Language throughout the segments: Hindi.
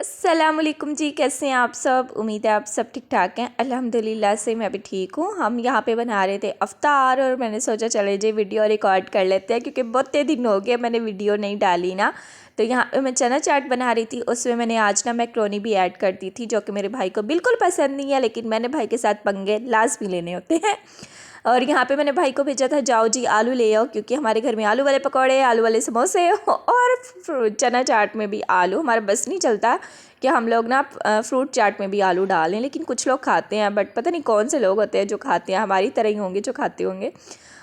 अस्सलामुअलैकुम जी, कैसे हैं आप सब। उम्मीद है आप सब ठीक ठाक हैं। अल्हम्दुलिल्लाह से मैं भी ठीक हूँ। हम यहाँ पे बना रहे थे अफ्तार और मैंने सोचा चले जी वीडियो रिकॉर्ड कर लेते हैं, क्योंकि बहुत दिन हो गए मैंने वीडियो नहीं डाली ना। तो यहाँ पे मैं चना चाट बना रही थी, उसमें मैंने आज ना मैक्रोनी भी ऐड कर दी थी, जो कि मेरे भाई को बिल्कुल पसंद नहीं है, लेकिन मैंने भाई के साथ पंगे लाजमी लेने होते हैं। और यहाँ पे मैंने भाई को भेजा था, जाओ जी आलू ले आओ, क्योंकि हमारे घर में आलू वाले पकौड़े, आलू वाले समोसे और चना चाट में भी आलू। हमारा बस नहीं चलता कि हम लोग ना फ्रूट चाट में भी आलू डालें, लेकिन कुछ लोग खाते हैं, बट पता नहीं कौन से लोग होते हैं जो खाते हैं, हमारी तरह ही होंगे जो खाते होंगे।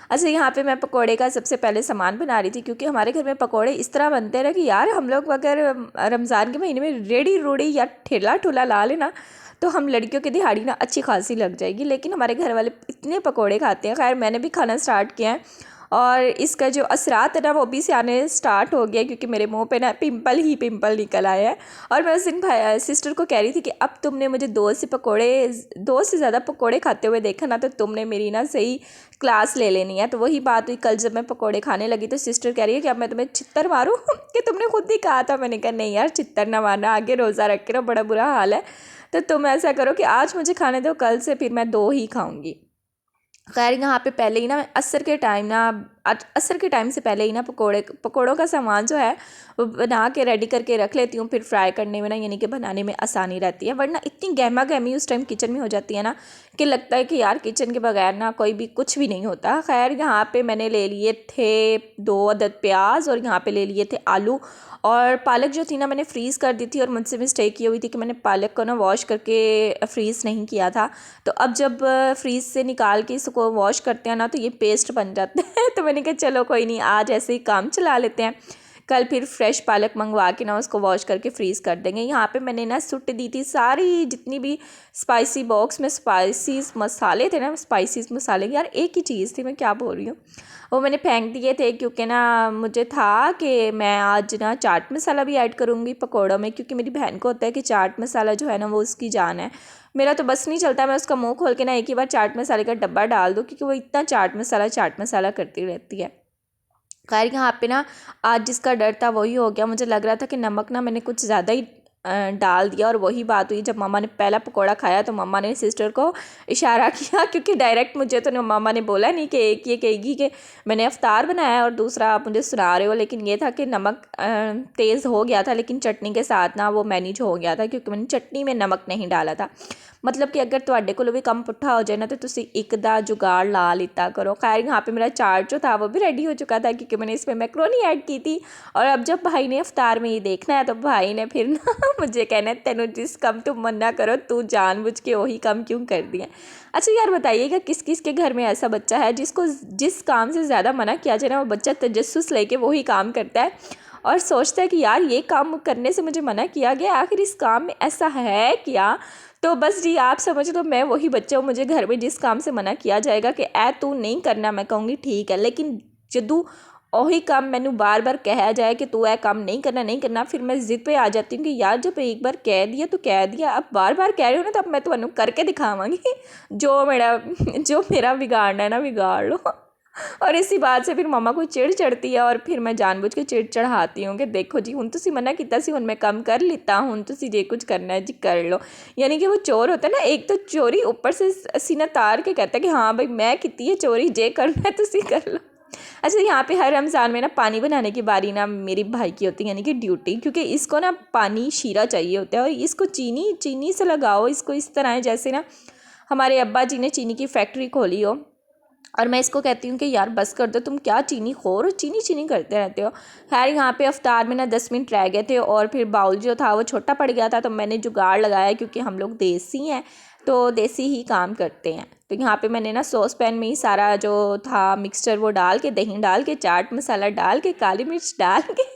अच्छा, यहाँ पे मैं पकोड़े का सबसे पहले सामान बना रही थी, क्योंकि हमारे घर में पकोड़े इस तरह बनते हैं ना कि यार हम लोग अगर रमज़ान के महीने में रेडी रूड़ी या ठेला ठुला ला लेना तो हम लड़कियों की दिहाड़ी ना अच्छी खासी लग जाएगी। लेकिन हमारे घर वाले इतने पकोड़े खाते हैं। खैर, मैंने भी खाना स्टार्ट किया है और इसका जो असरात है ना वो भी से आने स्टार्ट हो गया, क्योंकि मेरे मुंह पे ना पिंपल ही पिंपल निकल आया है। और मैं उस दिन सिस्टर को कह रही थी कि अब तुमने मुझे दो से ज़्यादा पकोड़े खाते हुए देखा ना, तो तुमने मेरी ना सही क्लास ले लेनी है। तो वही बात हुई, कल जब मैं पकोड़े खाने लगी तो सिस्टर कह रही है कि अब मैं तुम्हें चित्तर मारूँ कि तुमने खुद ही कहा था। मैंने कहा नहीं यार, चित्तर ना मारना, आगे रोज़ा रख के ना बड़ा बुरा हाल है। तो तुम ऐसा करो कि आज मुझे खाने दो, कल से फिर मैं दो ही खाऊंगी। खैर, यहाँ पे पहले ही ना असर के टाइम से पहले ही ना पकोड़ों का सामान जो है वो बना के रेडी करके रख लेती हूँ। फिर फ्राई करने में ना, यानी कि बनाने में आसानी रहती है। वरना इतनी गहमा गहमी उस टाइम किचन में हो जाती है ना कि लगता है कि यार किचन के बगैर ना कोई भी कुछ भी नहीं होता। खैर, यहाँ पे मैंने ले लिए थे 2 अदद प्याज और यहाँ पे ले लिए थे आलू। और पालक जो थी ना मैंने फ्रीज़ कर दी थी, और मुझसे मिस्टेक ये हुई थी कि मैंने पालक को ना वॉश करके फ्रीज़ नहीं किया था। तो अब जब फ्रीज़ से निकाल के इसको वॉश करते हैं ना तो ये पेस्ट बन जाता है। तो मैंने कहा चलो कोई नहीं, आज ऐसे ही काम चला लेते हैं, कल फिर फ्रेश पालक मंगवा के ना उसको वॉश करके फ्रीज़ कर देंगे। यहाँ पे मैंने ना सुट दी थी सारी जितनी भी स्पाइसी बॉक्स में स्पाइसीज मसाले थे ना, स्पाइसीज मसाले, यार एक ही चीज़ थी, मैं क्या बोल रही हूँ, वो मैंने फेंक दिए थे। क्योंकि ना मुझे था कि मैं आज ना चाट मसाला भी ऐड करूँगी पकौड़ों में, क्योंकि मेरी बहन को होता है कि चाट मसाला जो है ना वो उसकी जान है। मेरा तो बस नहीं चलता, मैं उसका मुंह खोल के ना एक ही बार चाट मसाले का डब्बा डाल दूँ, क्योंकि वो इतना चाट मसाला करती रहती है। खैर, यहाँ पे ना आज जिसका डर था वही हो गया। मुझे लग रहा था कि नमक ना मैंने कुछ ज़्यादा ही डाल दिया। और वही बात हुई, जब मम्मा ने पहला पकोड़ा खाया तो मम्मा ने सिस्टर को इशारा किया, क्योंकि डायरेक्ट मुझे तो मम्मा ने बोला नहीं कि एक ये कहेगी कि मैंने अफ्तार बनाया और दूसरा आप मुझे सुना रहे हो। लेकिन ये था कि नमक तेज़ हो गया था, लेकिन चटनी के साथ ना वो मैनेज हो गया था, क्योंकि मैंने चटनी में नमक नहीं डाला था। मतलब कि अगर ਤੁਹਾਡੇ ਕੋਲ भी कम पुट्ठा हो जाए ना तो तुसी एक दा जुगाड़ ला लेता करो। खैर, यहाँ पे मेरा चाट जो था वो भी रेडी हो चुका था, क्योंकि मैंने इसमें मैक्रोनी ऐड की थी। और अब जब भाई ने अफ्तार में ये देखना है तो भाई ने फिर ना मुझे कहना है तेनू जिस कम तुम मना करो तू जानबूझ के वही कम क्यों कर दिया। अच्छा यार, बताइएगा किस किस के घर में ऐसा बच्चा है जिसको जिस काम से ज़्यादा मना किया जाए ना वो बच्चा तजस्सुस लेके वही काम करता है और सोचता है कि यार ये काम करने से मुझे मना किया गया, आखिर इस काम में ऐसा है क्या। तो बस जी आप समझ लो, मैं वही बच्चा हूँ। मुझे घर में जिस काम से मना किया जाएगा कि ऐ तू नहीं करना, मैं कहूँगी ठीक है। लेकिन जदू वही काम मैनू बार बार कहा जाए कि तू ऐ काम नहीं करना, फिर मैं जिद पे आ जाती हूँ कि यार जब एक बार कह दिया तो कह दिया, अब बार बार कह रही हो ना तो अब मैं तुम्हें करके दिखावांगी। जो मेरा बिगाड़ना है ना बिगाड़ लो। और इसी बात से फिर मम्मा को चिड़ चढ़ती है, और फिर मैं जानबूझ के चिड़ चढ़ाती हूँ कि देखो जी हुण तुसी मना किया सी, हुण मैं कम कर लिता, हुण तुसी जे कुछ करना है जी कर लो। यानी कि वो चोर होता है ना, एक तो चोरी ऊपर से सीना तार के कहता है कि हाँ भाई मैं की है चोरी, जे करना है तुसी कर लो। अच्छा, यहाँ पे हर रमज़ान में ना पानी बनाने की बारी ना मेरी भाई की होती है, यानी कि ड्यूटी, क्योंकि इसको ना पानी शीरा चाहिए होता है। और इसको चीनी से लगाओ, इसको इस तरह है जैसे ना हमारे अब्बा जी ने चीनी की फैक्ट्री खोली हो। और मैं इसको कहती हूँ कि यार बस कर दो, तुम क्या चीनी खोर हो, चीनी करते रहते हो। खैर, यहाँ पे अफ्तार में ना 10 मिनट रह गए थे और फिर बाउल जो था वो छोटा पड़ गया था, तो मैंने जुगाड़ लगाया, क्योंकि हम लोग देसी हैं तो देसी ही काम करते हैं। तो यहाँ पे मैंने ना सॉस पैन में ही सारा जो था मिक्सचर वो डाल के, दही डाल के, चाट मसाला डाल के, काली मिर्च डाल के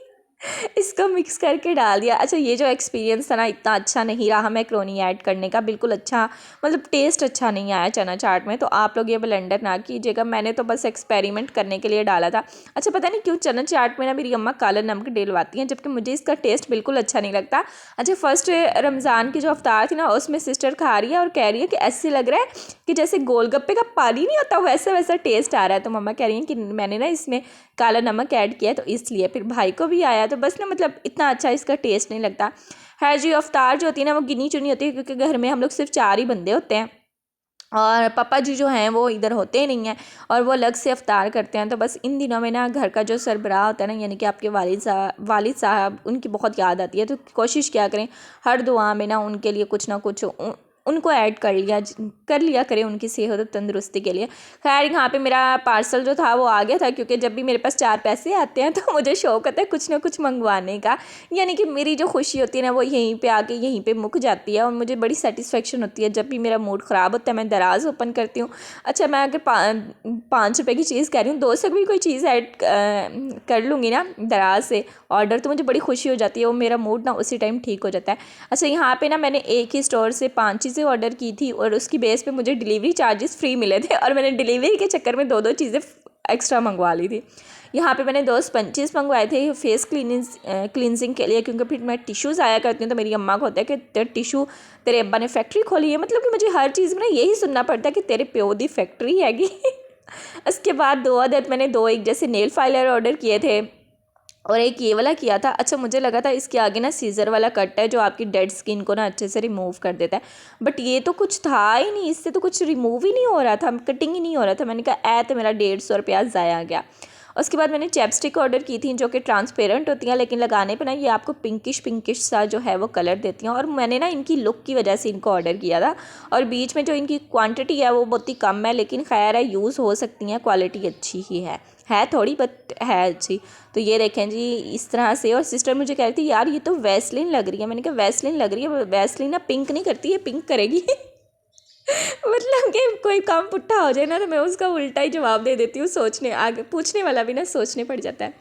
इसको मिक्स करके डाल दिया। अच्छा, ये जो एक्सपीरियंस था ना इतना अच्छा नहीं रहा मैक्रोनी ऐड करने का, बिल्कुल अच्छा मतलब टेस्ट अच्छा नहीं आया चना चाट में। तो आप लोग ये ब्लेंडर ना कीजिएगा, मैंने तो बस एक्सपेरिमेंट करने के लिए डाला था। अच्छा, पता नहीं क्यों चना चाट में ना मेरी अम्मा काला नमक डलवाती हैं, जबकि मुझे इसका टेस्ट बिल्कुल अच्छा नहीं लगता। अच्छा, फर्स्ट रमज़ान की जो अफ्तार थी ना उसमें सिस्टर खा रही है और कह रही है कि ऐसे लग रहा है कि जैसे गोलगप्पे का पानी नहीं होता वैसा वैसा टेस्ट आ रहा है। तो मम्मा कह रही हैं कि मैंने ना इसमें काला नमक ऐड किया है तो इसलिए। फिर भाई को भी आया, तो बस ना मतलब इतना अच्छा इसका टेस्ट नहीं लगता। खैर जी, अफ्तार जो होती है ना वो गिनी चुनी होती है, क्योंकि घर में हम लोग सिर्फ 4 ही बंदे होते हैं और पापा जी जो हैं वो इधर होते ही नहीं हैं और वो अलग से अफ्तार करते हैं। तो बस इन दिनों में ना घर का जो सरबराह होता है ना, यानी कि आपके वालिद साहब, उनकी बहुत याद आती है। तो कोशिश क्या करें हर दुआ में ना उनके लिए कुछ ना कुछ उनको ऐड कर लिया करें उनकी सेहत और तंदुरुस्ती के लिए। खैर यहाँ पे मेरा पार्सल जो था वो आ गया था, क्योंकि जब भी मेरे पास 4 पैसे आते हैं तो मुझे शौक़ होता है कुछ ना कुछ मंगवाने का, यानी कि मेरी जो खुशी होती है ना वो यहीं पे आके यहीं पे मुक जाती है और मुझे बड़ी सेटिस्फेक्शन होती है। जब भी मेरा मूड ख़राब होता है मैं दराज़ ओपन करती हूँ। अच्छा, मैं अगर 5 रुपये की चीज़ कह रही हूँ, 2 से भी कोई चीज़ ऐड कर लूँगी ना दराज से ऑर्डर, तो मुझे बड़ी खुशी हो जाती है और मेरा मूड ना उसी टाइम ठीक हो जाता है। अच्छा, यहाँ पे ना मैंने एक ही स्टोर से 5 चीज़ें ऑर्डर की थी और उसकी बेस पे मुझे डिलीवरी चार्जेस फ्री मिले थे और मैंने डिलीवरी के चक्कर में 2-2 चीज़ें एक्स्ट्रा मंगवा ली थी। यहाँ पे मैंने 2 स्पंचेस मंगवाए थे फेस क्लींजिंग के लिए, क्योंकि फिर मैं टिश्यूज़ आया करती हूँ तो मेरी अम्मा को होता है कि तेरे टिश्यू तेरे अब्बा ने फैक्ट्री खोली है, मतलब कि मुझे हर चीज़ में ना यही सुनना पड़ता है कि तेरे प्यो दी फैक्ट्री हैगी। उसके बाद 2 अदद मैंने 2 एक जैसे नेल फाइलर ऑर्डर किए थे और एक ये वाला किया था। अच्छा, मुझे लगा था इसके आगे ना सीज़र वाला कट है जो आपकी डेड स्किन को ना अच्छे से रिमूव कर देता है, बट ये तो कुछ था ही नहीं, इससे तो कुछ रिमूव ही नहीं हो रहा था, कटिंग ही नहीं हो रहा था। मैंने कहा तो मेरा 150 रुपया ज़ाया गया। उसके बाद मैंने चैपस्टिक ऑर्डर की थी जो कि ट्रांसपेरेंट होती हैं, लेकिन लगाने पे ना ये आपको पिंकिश सा जो है वो कलर देती हैं और मैंने ना इनकी लुक की वजह से इनको ऑर्डर किया था और बीच में जो इनकी क्वांटिटी है वो बहुत ही कम है, लेकिन खैर है यूज़ हो सकती हैं, क्वालिटी अच्छी ही है थोड़ी बट है अच्छी। तो ये देखें जी इस तरह से। और सिस्टर मुझे कह रही थी यार ये तो वैसलीन लग रही है, मैंने कहा वैसलीन लग रही है, वैसलीन ना पिंक नहीं करती है, पिंक करेगी। मतलब कि कोई काम पुट्ठा हो जाए ना तो मैं उसका उल्टा ही जवाब दे देती हूँ, सोचने आगे पूछने वाला भी ना सोचने पड़ जाता है।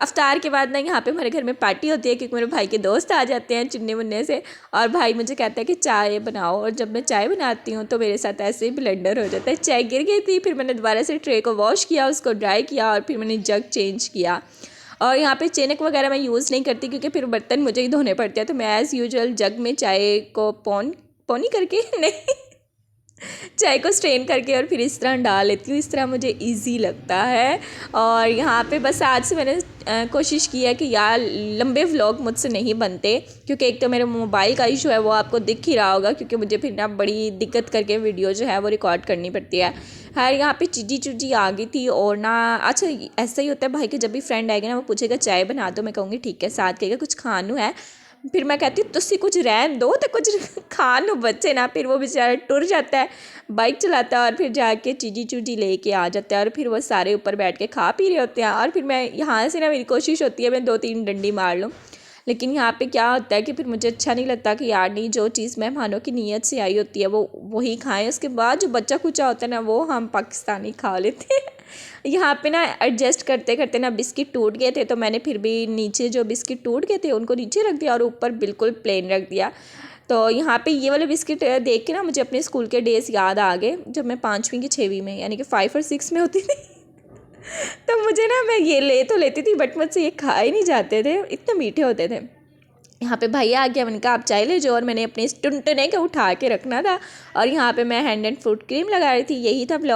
अफ्तार के बाद ना यहाँ पे हमारे घर में पार्टी होती है, क्योंकि मेरे भाई के दोस्त आ जाते हैं चुन्ने मुन्ने से और भाई मुझे कहता है कि चाय बनाओ, और जब मैं चाय बनाती हूँ तो मेरे साथ ऐसे ही ब्लेंडर हो जाता है। चाय गिर गई थी, फिर मैंने दोबारा से ट्रे को वॉश किया, उसको ड्राई किया और फिर मैंने जग चेंज किया। और यहाँ पे चेनक वगैरह मैं यूज़ नहीं करती क्योंकि फिर बर्तन मुझे ही धोने पड़ते हैं, तो मैं एज़ यूजुअल जग में चाय को पौनी करके नहीं चाय को स्ट्रेन करके और फिर इस तरह डाल लेती हूँ, इस तरह मुझे इजी लगता है। और यहाँ पे बस आज से मैंने कोशिश की है कि यार लंबे व्लॉग मुझसे नहीं बनते, क्योंकि एक तो मेरे मोबाइल का इशू है वो आपको दिख ही रहा होगा, क्योंकि मुझे फिर ना बड़ी दिक्कत करके वीडियो जो है वो रिकॉर्ड करनी पड़ती है। खैर यहाँ पे चीजी आ गई थी और ना अच्छा ऐसा ही होता है भाई के जब भी फ्रेंड आएगा ना वो पूछेगा चाय बना दो, मैं कहूँगी ठीक है, साथ कहेगा कुछ खानू है, फिर मैं कहती हूँ तुसी कुछ रहन दो तो कुछ खान बच्चे ना, फिर वो बेचारा टुर जाता है, बाइक चलाता है और फिर जाके चीजी लेके आ जाता है और फिर वो सारे ऊपर बैठ के खा पी रहे होते हैं और फिर मैं यहाँ से ना मेरी कोशिश होती है मैं 2-3 डंडी मार लूँ, लेकिन यहाँ पे क्या होता है कि फिर मुझे अच्छा नहीं लगता कि यार नहीं, जो चीज़ मेहमानों की नीयत से आई होती है वो वही खाएं, उसके बाद जो बच्चा कुचा होता है ना वो हम पाकिस्तानी खा लेते हैं। यहाँ पे ना एडजस्ट करते करते ना बिस्किट टूट गए थे, तो मैंने फिर भी नीचे जो बिस्किट टूट गए थे उनको नीचे रख दिया और ऊपर बिल्कुल प्लेन रख दिया। तो यहाँ पे ये वाले बिस्किट देख के ना मुझे अपने स्कूल के डेज़ याद आ गए, जब मैं 5वीं की 6वीं में यानी कि 5 और 6 में होती थी। तो मुझे ना मैं ये ले तो लेती थी बट मुझसे ये खाए नहीं जाते थे, इतने मीठे होते थे। यहाँ पे भैया आ गया, मैंने कहा आप चाय ले जाओ और मैंने अपने टुनटुने के उठा के रखना था और यहाँ पे मैं हैंड एंड फुट क्रीम लगा रही थी। यही था ब्लॉग।